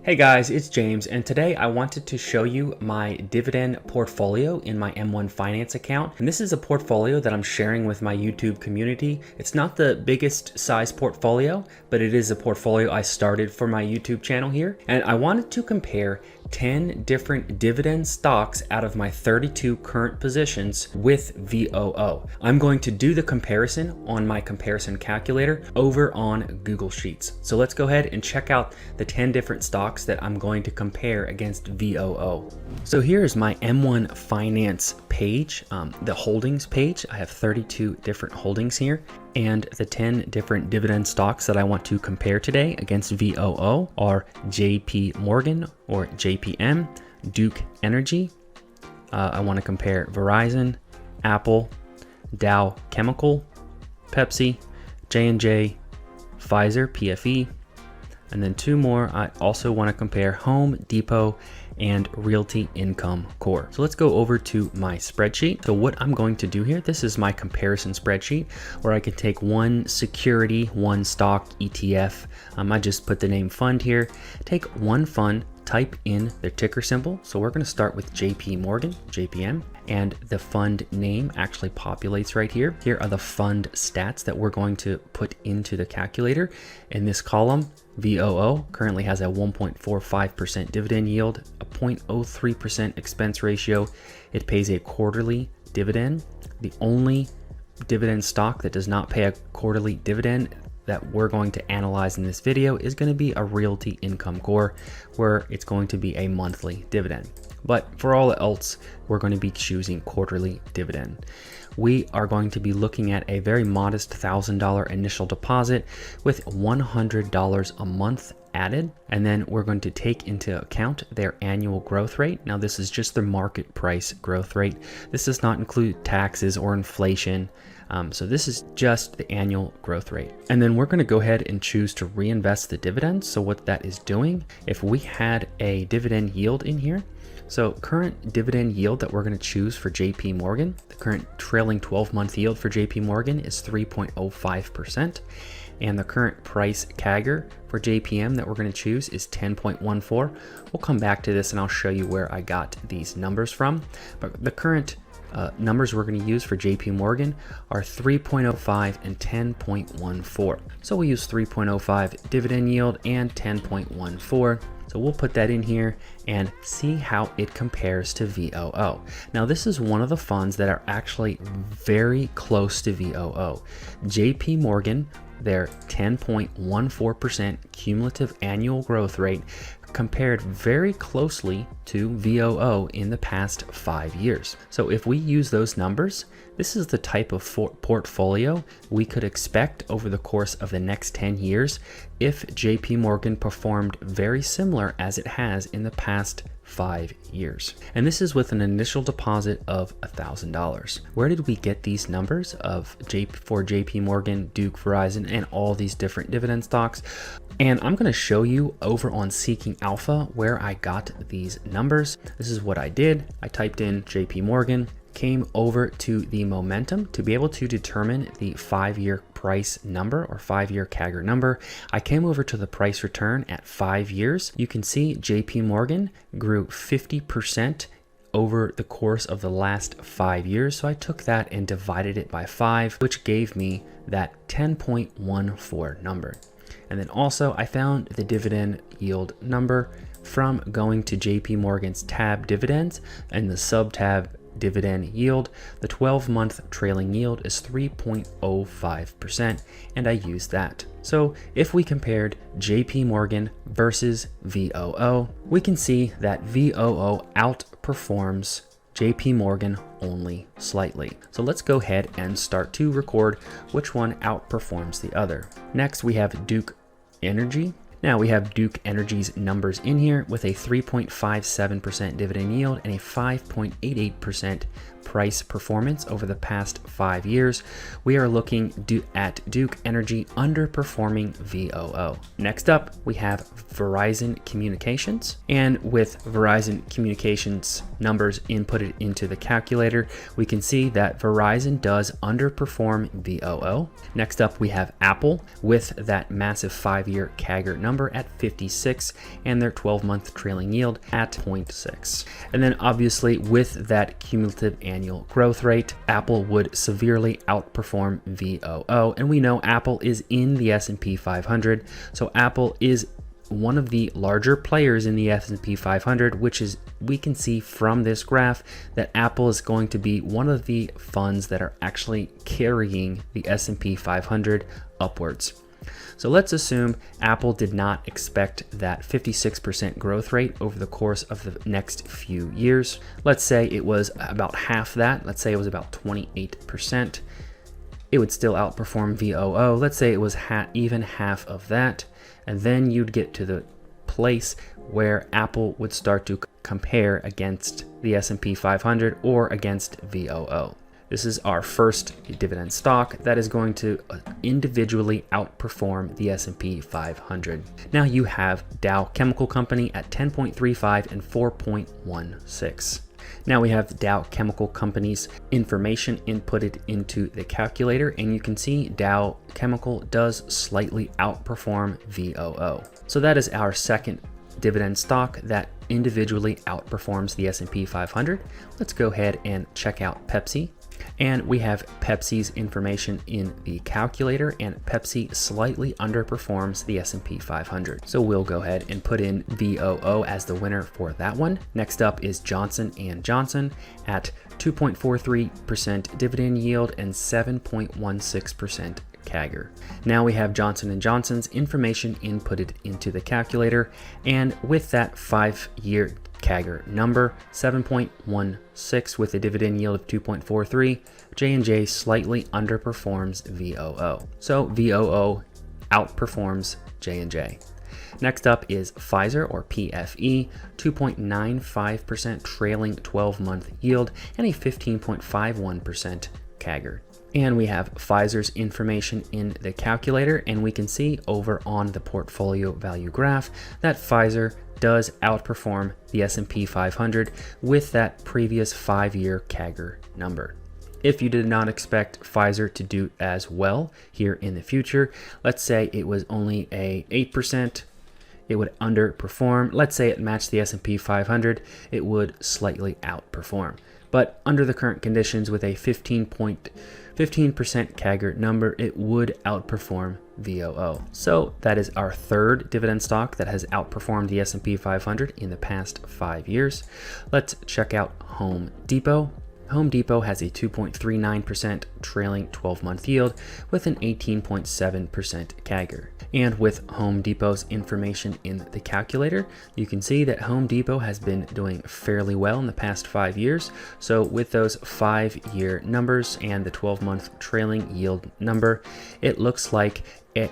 Hey guys, it's James, and today I wanted to show you my dividend portfolio in my M1 Finance account. And this is a portfolio that I'm sharing with my YouTube community. It's not the biggest size portfolio, but it is a portfolio I started for my YouTube channel here. And I wanted to compare 10 different dividend stocks out of my 32 current positions with VOO. I'm going to do the comparison on my comparison calculator over on Google Sheets. So let's go ahead and check out the 10 different stocks that I'm going to compare against VOO. So here is my M1 Finance page, the holdings page. I have 32 different holdings here, and the 10 different dividend stocks that I want to compare today against VOO are JP Morgan or JPM, Duke Energy. I want to compare Verizon, Apple, Dow Chemical, Pepsi, J&J, Pfizer, PFE, and then two more. I also want to compare Home Depot and Realty Income Corp. So let's go over to my spreadsheet. So what I'm going to do here, this is my comparison spreadsheet where I can take one security, one stock ETF. I just put the name fund here, take one fund, type in their ticker symbol. So we're going to start with JP Morgan, JPM, and the fund name actually populates right here. Here are the fund stats that we're going to put into the calculator. In this column, VOO currently has a 1.45% dividend yield, a 0.03% expense ratio. It pays a quarterly dividend. The only dividend stock that does not pay a quarterly dividend that we're going to analyze in this video is going to be a Realty Income Corp, where it's going to be a monthly dividend. But for all else, we're going to be choosing quarterly dividend. We are going to be looking at a very modest $1,000 initial deposit with $100 a month added. And then we're going to take into account their annual growth rate. Now, this is just the market price growth rate. This does not include taxes or inflation. So this is just the annual growth rate. And then we're going to go ahead and choose to reinvest the dividends. So what that is doing, if we had a dividend yield in here, so current dividend yield that we're going to choose for JP Morgan, the current trailing 12-month yield for JP Morgan is 3.05%. And the current price CAGR for JPM that we're going to choose is 10.14. We'll come back to this and I'll show you where I got these numbers from. But the current numbers we're going to use for JP Morgan are 3.05 and 10.14. So we'll use 3.05 dividend yield and 10.14. So we'll put that in here and see how it compares to VOO. Now, this is one of the funds that are actually very close to VOO. JP Morgan, their 10.14% cumulative annual growth rate compared very closely to VOO in the past 5 years. So if we use those numbers, this is the type of portfolio we could expect over the course of the next 10 years if JP Morgan performed very similar as it has in the past 5 years. And this is with an initial deposit of $1,000. Where did we get these numbers for JP Morgan, Duke, Verizon, and all these different dividend stocks? And I'm going to show you over on Seeking Alpha where I got these numbers. This is what I did. I typed in JP Morgan, came over to the momentum to be able to determine the 5-year price number or 5-year CAGR number. I came over to the price return at 5 years. You can see JP Morgan grew 50% over the course of the last 5 years. So I took that and divided it by 5, which gave me that 10.14 number. And then also I found the dividend yield number from going to JP Morgan's tab dividends and the sub-tab dividend yield. The 12-month trailing yield is 3.05%, and I used that. So if we compared JP Morgan versus VOO, we can see that VOO outperforms JP Morgan only slightly. So let's go ahead and start to record which one outperforms the other. Next, we have Duke Energy. Now we have Duke Energy's numbers in here with a 3.57% dividend yield and a 5.88% price performance over the past 5 years, we are looking at Duke Energy underperforming VOO. Next up, we have Verizon Communications. And with Verizon Communications numbers inputted into the calculator, we can see that Verizon does underperform VOO. Next up, we have Apple with that massive 5-year CAGR number at 56 and their 12-month trailing yield at 0.6. And then obviously with that cumulative annual growth rate, Apple would severely outperform VOO. And we know Apple is in the S&P 500. So Apple is one of the larger players in the S&P 500, which is, we can see from this graph that Apple is going to be one of the funds that are actually carrying the S&P 500 upwards. So let's assume Apple did not expect that 56% growth rate over the course of the next few years. Let's say it was about half that. Let's say it was about 28%. It would still outperform VOO. Let's say it was even half of that. And then you'd get to the place where Apple would start to compare against the S&P 500 or against VOO. This is our first dividend stock that is going to individually outperform the S&P 500. Now you have Dow Chemical Company at 10.35 and 4.16. Now we have Dow Chemical Company's information inputted into the calculator, and you can see Dow Chemical does slightly outperform VOO. So that is our second dividend stock that individually outperforms the S&P 500. Let's go ahead and check out Pepsi. And we have Pepsi's information in the calculator, and Pepsi slightly underperforms the S&P 500. So we'll go ahead and put in VOO as the winner for that one. Next up is Johnson & Johnson at 2.43% dividend yield and 7.16% CAGR. Now we have Johnson & Johnson's information inputted into the calculator, and with that 5-year CAGR number, 7.16 with a dividend yield of 2.43, J&J slightly underperforms VOO. So VOO outperforms J&J. Next up is Pfizer, or PFE, 2.95% trailing 12-month yield and a 15.51% CAGR. And we have Pfizer's information in the calculator, and we can see over on the portfolio value graph that Pfizer does outperform the S&P 500 with that previous 5-year CAGR number. If you did not expect Pfizer to do as well here in the future, let's say it was only a 8%, it would underperform. Let's say it matched the S&P 500, it would slightly outperform. But under the current conditions with a 15% CAGR number, it would outperform VOO. So that is our third dividend stock that has outperformed the S&P 500 in the past 5 years. Let's check out Home Depot. Home Depot has a 2.39% trailing 12-month yield with an 18.7% CAGR. And with Home Depot's information in the calculator, you can see that Home Depot has been doing fairly well in the past 5 years. So with those 5-year numbers and the 12-month trailing yield number, it looks like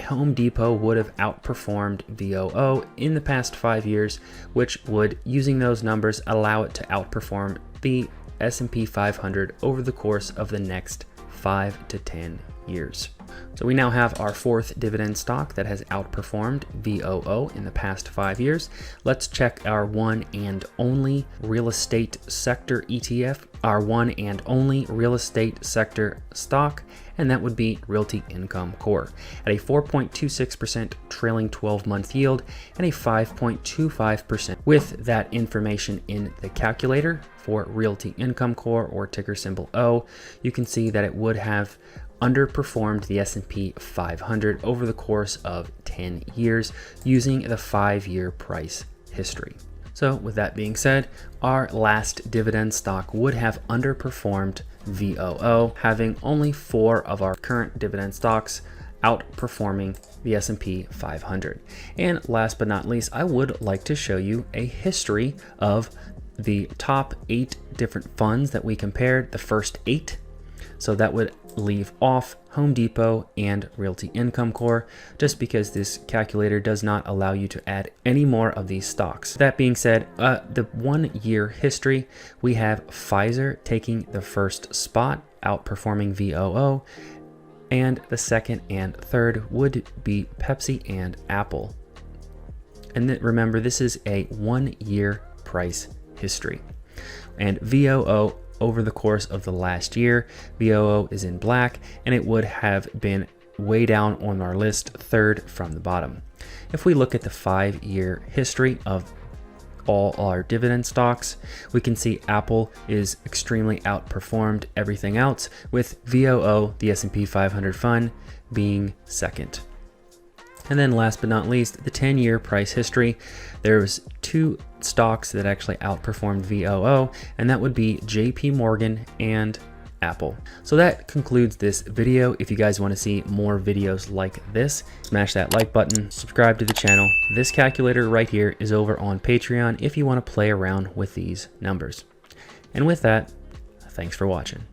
Home Depot would have outperformed VOO in the past 5 years, which would, using those numbers, allow it to outperform the S&P 500 over the course of the next 5 to 10 years. So we now have our fourth dividend stock that has outperformed VOO in the past 5 years. Let's check our one and only real estate sector ETF, our one and only real estate sector stock, and that would be Realty Income Corp. At a 4.26% trailing 12-month yield and a 5.25%. With that information in the calculator for Realty Income Corp, or ticker symbol O, you can see that it would have underperformed the S&P 500 over the course of 10 years using the 5-year price history. So with that being said, our last dividend stock would have underperformed VOO, having only 4 of our current dividend stocks outperforming the S&P 500. And last but not least, I would like to show you a history of the top 8 different funds that we compared, the first 8. So that would leave off Home Depot and Realty Income Corp, just because this calculator does not allow you to add any more of these stocks. That being said, the 1 year history, we have Pfizer taking the first spot, outperforming VOO, and the second and third would be Pepsi and Apple. And remember, this is a 1 year price history. And VOO, over the course of the last year, VOO is in black, and it would have been way down on our list, third from the bottom. If we look at the 5 year history of all our dividend stocks, we can see Apple is extremely outperformed everything else, with VOO, the S&P 500 fund, being second. And then last but not least, the 10-year price history. There's 2 stocks that actually outperformed VOO, and that would be JP Morgan and Apple. So that concludes this video. If you guys want to see more videos like this, smash that like button, subscribe to the channel. This calculator right here is over on Patreon if you want to play around with these numbers. And with that, thanks for watching.